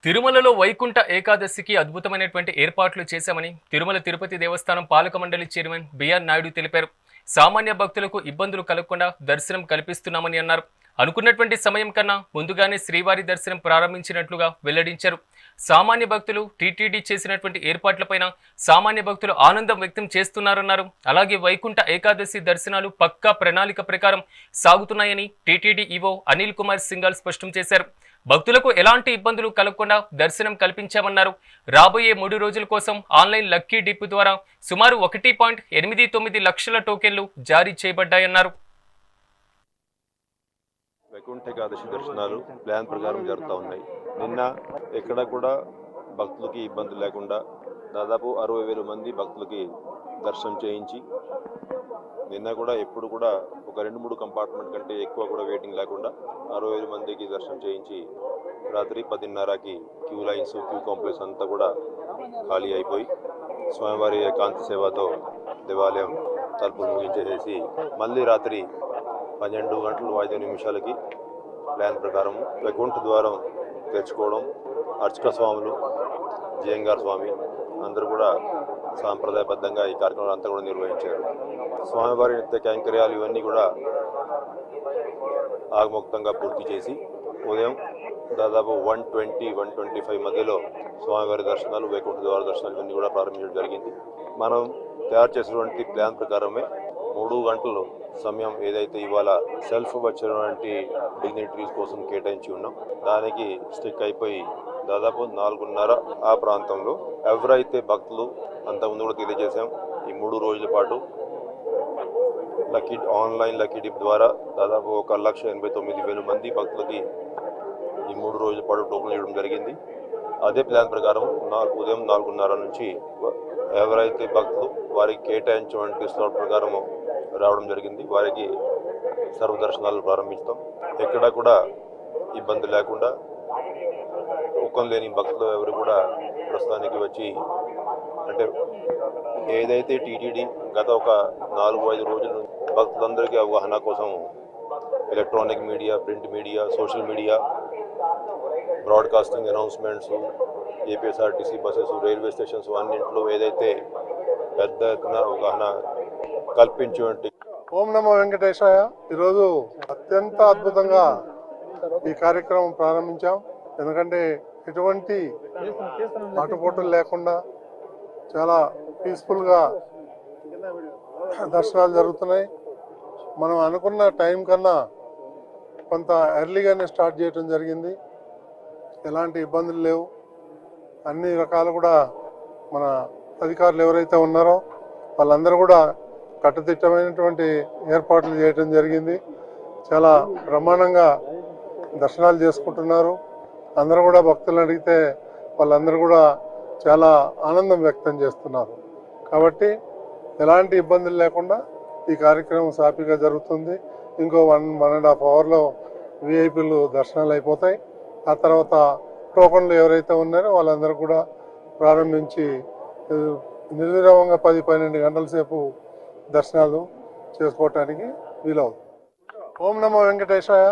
తిరుమలలో వైకుంఠ ఏకాదశికి అద్భుతమైనటువంటి ఏర్పాట్లు చేశామని తిరుమల తిరుపతి దేవస్థానం పాలక మండలి చైర్మన్ బిఆర్ నాయుడు తెలిపారు. సామాన్య భక్తులకు ఇబ్బందులు కలగకుండా దర్శనం కల్పిస్తున్నామని అన్నారు. అనుకున్నటువంటి సమయం కన్నా ముందుగానే శ్రీవారి దర్శనం ప్రారంభించినట్లుగా వెల్లడించారు. సామాన్య భక్తులు టీటీడీ చేసినటువంటి ఏర్పాట్లపైన సామాన్య భక్తులు ఆనందం వ్యక్తం చేస్తున్నారన్నారు. అలాగే వైకుంఠ ఏకాదశి దర్శనాలు పక్కా ప్రణాళిక ప్రకారం సాగుతున్నాయని టీటీడీ ఈవో అనిల్ కుమార్ సింఘాల్ స్పష్టం చేశారు. భక్తులకు ఎలాంటి ఇబ్బందులు కలగకుండా దర్శనం కల్పించామన్నారు. రాబోయే 3 రోజుల కోసం ఆన్లైన్ లక్కీ డిప్ ద్వారా సుమారు 1.89 లక్షల టోకెన్లు జారీ చేయబడ్డాయన్నారు. వైకుంఠ ఏకాదశి దర్శనాలు ప్లాన్ ప్రకారం జరుగుతూ ఉన్నాయి. నిన్న ఎక్కడ కూడా భక్తులకి ఇబ్బంది లేకుండా దాదాపు 60,000 మంది భక్తులకి దర్శనం చేయించి, నిన్న కూడా ఎప్పుడు కూడా ఒక 2-3 కంపార్ట్మెంట్ కంటే ఎక్కువ కూడా వెయిటింగ్ లేకుండా 60,000 మందికి దర్శనం చేయించి రాత్రి 10:30కి క్యూ లైన్స్ క్యూ కాంప్లెక్స్ అంతా కూడా ఖాళీ అయిపోయి స్వామివారి ఏకాంత సేవతో దేవాలయం తలుపులు ముగించేసేసి మళ్ళీ రాత్రి 12 గంటలు 5 నిమిషాలకి ప్లాన్ ప్రకారం వైకుంఠ ద్వారం తెరుచుకోవడం, అర్చక స్వాములు, జయంగార్ స్వామి అందరూ కూడా సాంప్రదాయబద్ధంగా ఈ కార్యక్రమాలు అంతా కూడా నిర్వహించారు. స్వామివారి నిత్య కైంకర్యాలు ఇవన్నీ కూడా ఆగమోక్తంగా పూర్తి చేసి ఉదయం దాదాపు 120-125 మధ్యలో స్వామివారి దర్శనాలు, వైకుంఠ ద్వార దర్శనాలు ఇవన్నీ కూడా ప్రారంభించడం జరిగింది. మనం తయారు చేసినటువంటి ప్లాన్ ప్రకారమే 3 గంటలు సమయం ఏదైతే ఇవాళ సెల్ఫ్ వచ్చినటువంటి డిగ్నిటరీస్ కోసం కేటాయించి ఉన్నాం, దానికి స్టిక్ అయిపోయి దాదాపు 4:30 ఆ ప్రాంతంలో ఎవరైతే భక్తులు అంతకుముందు కూడా తెలియజేశాం, ఈ 3 రోజుల పాటు ఆన్లైన్ లక్కీ డిప్ ద్వారా దాదాపు 1,89,000 మంది భక్తులకి ఈ 3 రోజుల పాటు టోకెన్ ఇవ్వడం జరిగింది. అదే ప్లాన్ ప్రకారం ఉదయం 4:30 నుంచి ఎవరైతే భక్తులు వారికి కేటాయించినటువంటి స్లాట్ ప్రకారం రావడం జరిగింది, వారికి సర్వదర్శనాలు ప్రారంభిస్తాం. ఎక్కడా కూడా ఇబ్బంది లేకుండా టోకెన్ లేని భక్తులు ఎవరు కూడా ప్రస్తుతానికి వచ్చి, అంటే ఏదైతే టీటీడీ గత ఒక 4-5 రోజుల నుంచి భక్తులందరికీ అవగాహన కోసం electronic media, print media, social media, broadcasting announcements, APSRTC buses, railway stations అన్నింటిలో ఏదైతే పెద్ద ఎత్తున అవగాహన కల్పించేటువంటి ఓం నమో వెంకటేశాయ. ఈరోజు అత్యంత అద్భుతంగా ఈ కార్యక్రమం ప్రారంభించాం. ఎందుకంటే ఎటువంటి ఆటుపోటులు లేకుండా చాలా పీస్ఫుల్గా దర్శనాలు జరుగుతున్నాయి. మనం అనుకున్న టైం కన్నా కొంత ఎర్లీగానే స్టార్ట్ చేయడం జరిగింది. ఎలాంటి ఇబ్బందులు లేవు. అన్ని రకాలు కూడా మన అధికారులు ఎవరైతే ఉన్నారో వాళ్ళందరూ కూడా కట్టుదిట్టమైనటువంటి ఏర్పాట్లు చేయడం జరిగింది. చాలా బ్రహ్మాండంగా దర్శనాలు చేసుకుంటున్నారు. అందరూ కూడా భక్తులను అడిగితే వాళ్ళందరూ కూడా చాలా ఆనందం వ్యక్తం చేస్తున్నారు. కాబట్టి ఎలాంటి ఇబ్బందులు లేకుండా ఈ కార్యక్రమం సాఫీగా జరుగుతుంది. ఇంకో 1-1.5 అవర్లో విఐపీలు దర్శనాలు అయిపోతాయి. ఆ తర్వాత టోకన్లు ఎవరైతే ఉన్నారో వాళ్ళందరూ కూడా ప్రారంభించి నిర్విరామంగా 10-12 గంటల సేపు దర్శనాలు చేసుకోవటానికి వీలవుతుంది. ఓం నమో వెంకటేశాయ.